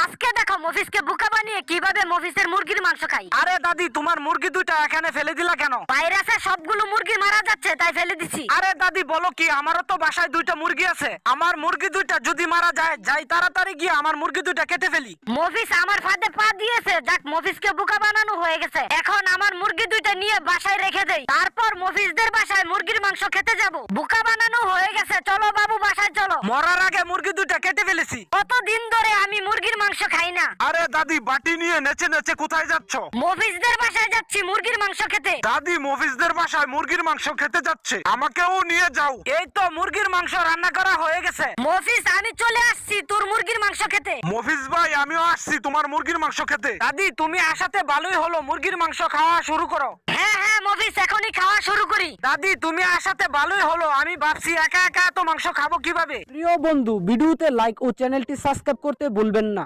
আজকে দেখো মফিজকে বোকা বানিয়ে কিভাবে মফিজের মুরগির মাংস খাই। আরে দাদি, তোমার মুরগি দুইটা এখানে ফেলে দিলা কেন? ভাইরাসে সবগুলো মুরগি মারা যাচ্ছে তাই ফেলে দিছি। আরে দাদি বলো কি, আমারও তো বাসায় দুইটা মুরগি আছে। আমার মুরগি দুইটা যদি মারা যায়, যাই তাড়াতাড়ি গিয়ে আমার মুরগি দুইটা কেটে ফেলি। মফিজ আমার ফাঁদে পা দিয়েছে। যাক, মফিজকে বোকা বানানো হয়ে গেছে। এখন আমার মুরগি দুইটা নিয়ে বাসায় রেখে দেই, তারপর মফিজদের বাসায় মুরগির মাংস খেতে যাব। বোকা বানানো হয়ে গেছে, চলো বাবু বাসায় চলো। মরার আগে মুরগি দুইটা কেটে ফেলেছি। কতদিন ধরে আমি মুরগির মাংস খাই না। আরে দাদি, বাটি নিয়ে নেচে নেচে কোথায় যাচ্ছ? মফিজদের বাসায় যাচ্ছি মুরগির মাংস খেতে। দাদি, মফিজদের বাসায় মুরগির মাংস খেতে যাচ্ছে, আমাকেও নিয়ে যাও। এই তো মুরগির মাংস রান্না করা হয়ে গেছে। মফিজ, আমি চলে আসছি তোর মুরগির মাংস খেতে। মফিজ ভাই, আমিও আসছি তোমার মুরগির মাংস খেতে। দাদি, তুমি আসাতে ভালোই হলো, মুরগির মাংস খাওয়া শুরু করো। হ্যাঁ হ্যাঁ মফিজ, এখনই খাওয়া শুরু করি। দাদি, তুমি আসাতে ভালোই হলো, আমি ভাবছি একা একা এত মাংস খাবো কিভাবে। প্রিয় বন্ধু, ভিডিওতে লাইক ও চ্যানেলটি সাবস্ক্রাইব করতে ভুলবেন না।